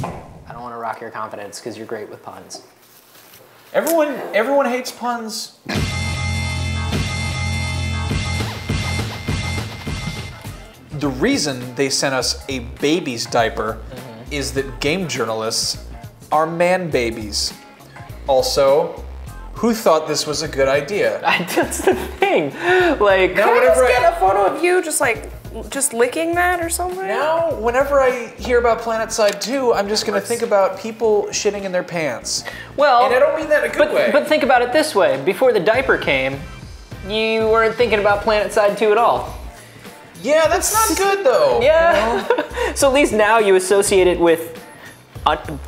I don't want to rock your confidence because you're great with puns. Everyone hates puns. The reason they sent us a baby's diaper is that game journalists are man babies. Also, who thought this was a good idea? That's the thing. Like, can I just get a photo of you just licking that or something? Now, whenever I hear about Planetside 2, I'm just gonna think about people shitting in their pants. Well, and I don't mean that in a good way. But think about it this way. Before the diaper came, you weren't thinking about Planetside 2 at all. Yeah, that's not good though. Yeah. You know? So at least now you associate it with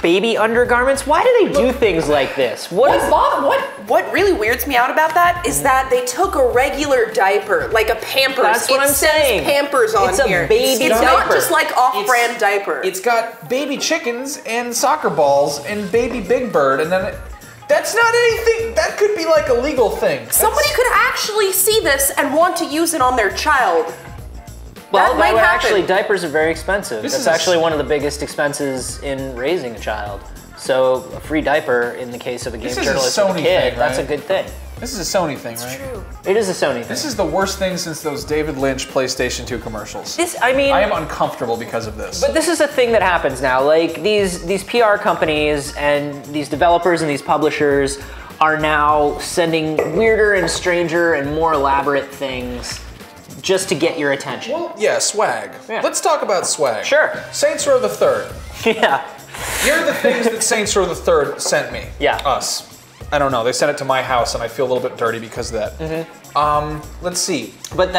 baby undergarments. Why do they do things like this? What really weirds me out about that is that they took a regular diaper, like a Pampers. That's what I'm saying. Pampers on here. It's a baby diaper. It's not just like off-brand diaper. It's got baby chickens and soccer balls and baby Big Bird, and then that's not anything. That could be like a legal thing. Somebody could actually see this and want to use it on their child. Well, actually, diapers are very expensive. That's actually one of the biggest expenses in raising a child. So a free diaper in the case of a game journalist with a kid, that's a good thing. This is a Sony thing, right? It's true. It is a Sony thing. This is the worst thing since those David Lynch PlayStation 2 commercials. I am uncomfortable because of this. But this is a thing that happens now. Like these PR companies and these developers and these publishers are now sending weirder and stranger and more elaborate things just to get your attention. Well, yeah, swag. Yeah. Let's talk about swag. Sure. Saints Row the Third. Yeah. Here are the things that Saints Row the Third sent me. Yeah. Us. I don't know. They sent it to my house, and I feel a little bit dirty because of that. Let's see. But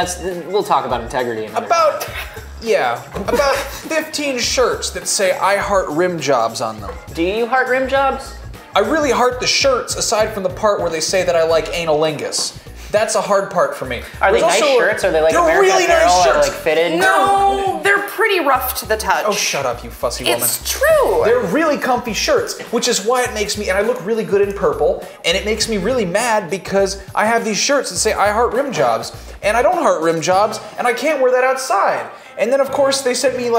we'll talk about integrity in about 15 shirts that say "I heart rim jobs" on them. Do you heart rim jobs? I really heart the shirts, aside from the part where they say that I like analingus. That's a hard part for me. Are they nice shirts? Are they like American really nice shirts. Like fitted? No, they're pretty rough to the touch. Oh, shut up, you fussy woman. It's true. They're really comfy shirts, which is why it makes me, and I look really good in purple, and it makes me really mad because I have these shirts that say I heart rim jobs, and I don't heart rim jobs, and I can't wear that outside. And then of course they sent me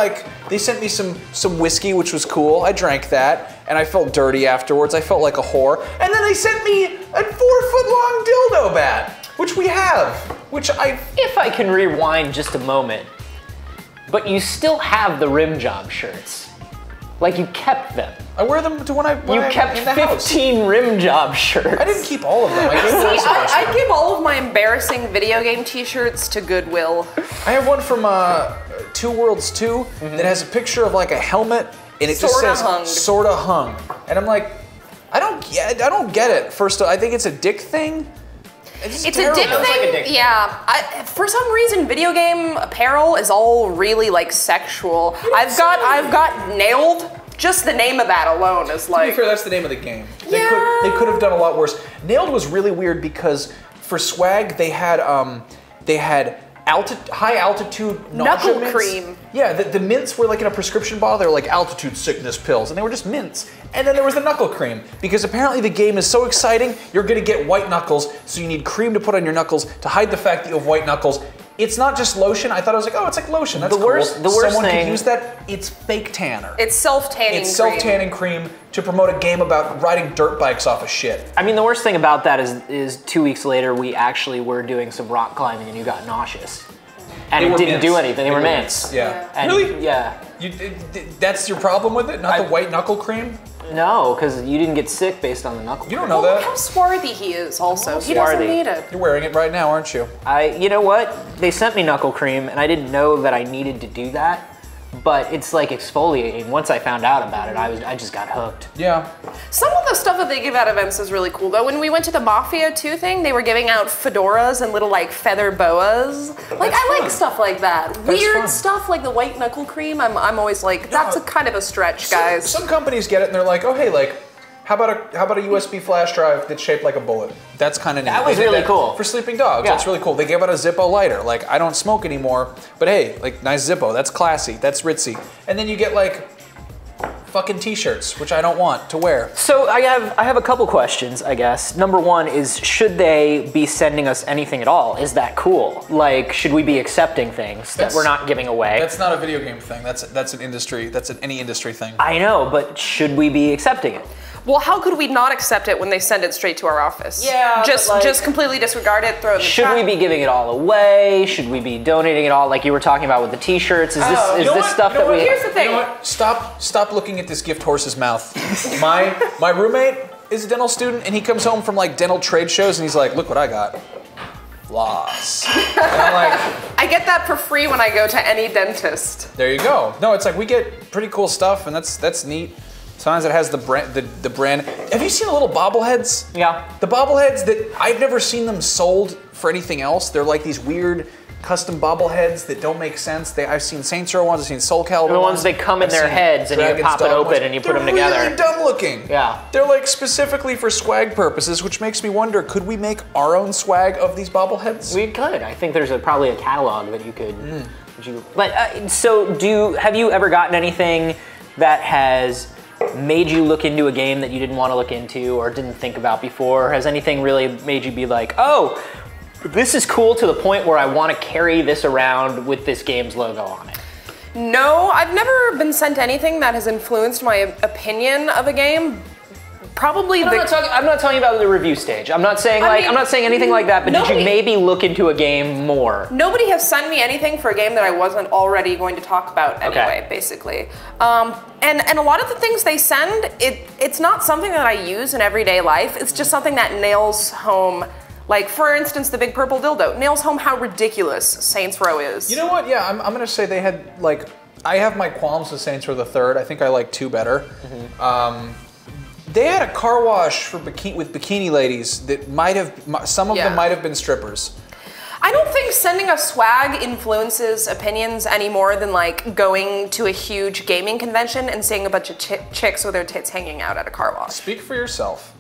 some whiskey, which was cool. I drank that, and I felt dirty afterwards. I felt like a whore. And then they sent me a 4-foot-long dildo bat, which we have, If I can rewind just a moment, but you still have the rim job shirts. Like you kept them. I wear them to when You kept 15 rim job shirts. I didn't keep all of them. I give all of my embarrassing video game t-shirts to Goodwill. I have one from Two Worlds 2 that has a picture of like a helmet, and it just says "sorta hung," and I'm like, I don't get it. First, I think it's a dick thing. It's a dick thing. Like a dick yeah. For some reason, video game apparel is all really like sexual. I've got Nailed. Just the name of that alone is like. To be fair, that's the name of the game. They could have done a lot worse. Nailed was really weird because for swag they had high altitude knuckle cream. Yeah, the mints were like in a prescription bottle. They were like altitude sickness pills, and they were just mints. And then there was the knuckle cream, because apparently the game is so exciting, you're gonna get white knuckles, so you need cream to put on your knuckles to hide the fact that you have white knuckles. It's not just lotion. I thought it was like, oh, it's like lotion. That's cool. Someone could use that. It's fake tanner. It's self-tanning cream. It's self-tanning cream to promote a game about riding dirt bikes off of shit. I mean, the worst thing about that is 2 weeks later, we actually were doing some rock climbing and you got nauseous. And it didn't do anything. They were mints. Yeah. And really? Yeah. That's your problem with it? Not the white knuckle cream? No, because you didn't get sick based on the knuckle. You don't know that. Look how swarthy he is also. He doesn't need it. You're wearing it right now, aren't you? You know what? They sent me knuckle cream, and I didn't know that I needed to do that. But it's like exfoliating. Once I found out about it, I just got hooked. Yeah. Some of the stuff that they give at events is really cool though. When we went to the Mafia 2 thing, they were giving out fedoras and little like feather boas. Like I like stuff like that. Weird stuff like the white knuckle cream. I'm always like, that's a kind of a stretch, guys. Some companies get it and they're like, oh hey, like, how about a USB flash drive that's shaped like a bullet? That's kind of neat. That was really cool. For sleeping dogs, that's really cool. They gave out a Zippo lighter. Like, I don't smoke anymore, but hey, like, nice Zippo. That's classy. That's ritzy. And then you get like fucking t-shirts, which I don't want to wear. So I have a couple questions, I guess. Number one is, should they be sending us anything at all? Is that cool? Like, should we be accepting things that we're not giving away? That's not a video game thing. That's an industry. That's any industry thing. I know, but should we be accepting it? Well, how could we not accept it when they send it straight to our office? Yeah, just completely disregard it, throw it in the Should trash? we be giving it all away? Should we be donating it all, like you were talking about with the t-shirts? Is this stuff that we... Here's the thing. You know what? Stop looking at this gift horse's mouth. My roommate is a dental student, and he comes home from like dental trade shows, and he's like, look what I got. Floss. And I'm like, I get that for free when I go to any dentist. there you go. No, it's like we get pretty cool stuff, and that's neat. Sometimes it has the brand. Have you seen the little bobbleheads? Yeah. The bobbleheads that I've never seen them sold for anything else. They're like these weird custom bobbleheads that don't make sense. I've seen Saints Row ones, I've seen Soul Calibur The ones that come in their heads and you pop it open and you put them together. They're really dumb looking. Yeah. They're like specifically for swag purposes, which makes me wonder, could we make our own swag of these bobbleheads? We could. I think there's probably a catalog that you could. But so have you ever gotten anything that has made you look into a game that you didn't want to look into or didn't think about before? Has anything really made you be like, oh, this is cool to the point where I want to carry this around with this game's logo on it? No, I've never been sent anything that has influenced my opinion of a game. Probably I'm not talking about the review stage. I'm not saying I'm not saying anything like that, but did you maybe look into a game more? Nobody has sent me anything for a game that I wasn't already going to talk about anyway, basically. And a lot of the things they send, it's not something that I use in everyday life. It's just something that nails home, like for instance, the big purple dildo nails home how ridiculous Saints Row is. You know what? Yeah, I'm gonna say they had like, I have my qualms with Saints Row the Third. I think I like 2 better. They had a car wash with bikini ladies that might have, some of them might have been strippers. I don't think sending us swag influences opinions any more than like going to a huge gaming convention and seeing a bunch of chicks with their tits hanging out at a car wash. Speak for yourself.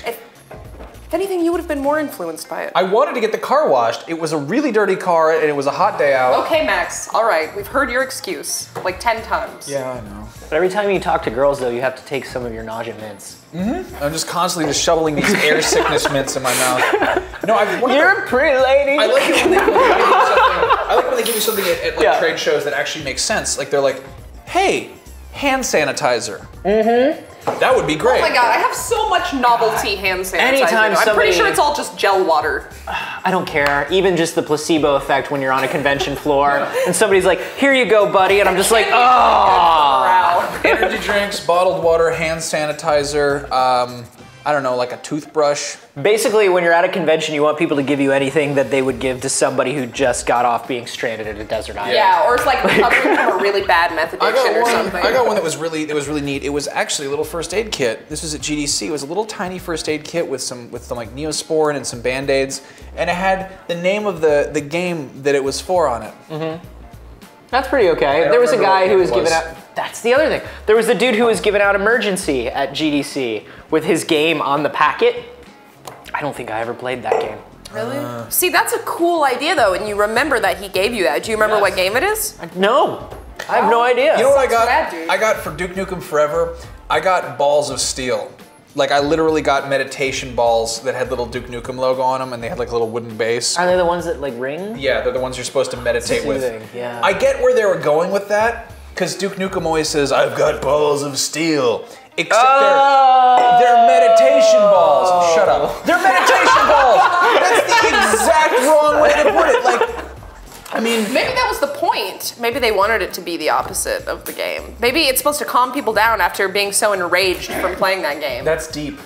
If anything, you would have been more influenced by it. I wanted to get the car washed. It was a really dirty car and it was a hot day out. Okay, Max, all right, we've heard your excuse like 10 times. Yeah, I know. But every time you talk to girls, though, you have to take some of your nausea mints. I'm just constantly just shoveling these air sickness mints in my mouth. No, You're a pretty lady. I like it when they give you something. I like when they give you something at like trade shows that actually makes sense. Like they're like, hey, hand sanitizer. That would be great. Oh my god, I have so much novelty hand sanitizer. Anytime I'm pretty sure it's all just gel water. I don't care. Even just the placebo effect when you're on a convention floor and somebody's like, here you go, buddy. And I'm just like, oh. Energy drinks, bottled water, hand sanitizer, I don't know, like a toothbrush. Basically, when you're at a convention, you want people to give you anything that they would give to somebody who just got off being stranded at a desert island. Yeah, or it's like recovering from a really bad meth addiction or something. I got one that was really neat. It was actually a little first aid kit. This was at GDC. It was a little tiny first aid kit with some like Neosporin and some Band-Aids, and it had the name of the game that it was for on it. That's pretty okay. There was a guy who was giving out. That's the other thing. There was a dude who was giving out Emergency at GDC with his game on the packet. I don't think I ever played that game. Really? See, that's a cool idea though, and you remember that he gave you that. Do you remember what game it is? No, I have no idea. You know what I got? Rad, dude. I got for Duke Nukem Forever, I got balls of steel. Like I literally got meditation balls that had little Duke Nukem logo on them, and they had like a little wooden base. Are they the ones that like ring? Yeah, they're the ones you're supposed to meditate with. Yeah. I get where they were going with that, because Duke Nukem always says, I've got balls of steel. Except they're meditation balls. Shut up. They're meditation balls. That's the exact wrong way to put it. Like, I mean, maybe that was the point. Maybe they wanted it to be the opposite of the game. Maybe it's supposed to calm people down after being so enraged from playing that game. That's deep.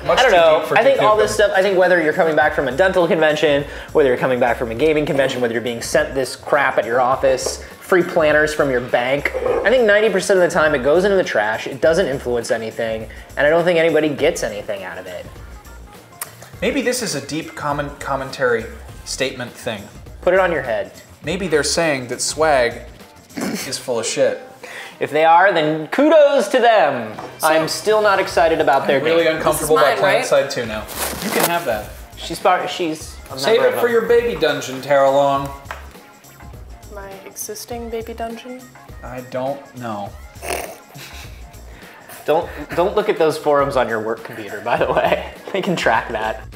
I don't know. I think all this stuff, I think whether you're coming back from a dental convention, whether you're coming back from a gaming convention, whether you're being sent this crap at your office, free planners from your bank, I think 90% of the time it goes into the trash, it doesn't influence anything, and I don't think anybody gets anything out of it. Maybe this is a deep commentary statement thing. Put it on your head. Maybe they're saying that swag is full of shit. If they are, then kudos to them. So, I'm still not excited about their game. I'm really uncomfortable mine, about Planetside 2 now. You can have that. She's a Save it for your baby dungeon, Taralong. My existing baby dungeon? I don't know. Don't look at those forums on your work computer, by the way. They can track that.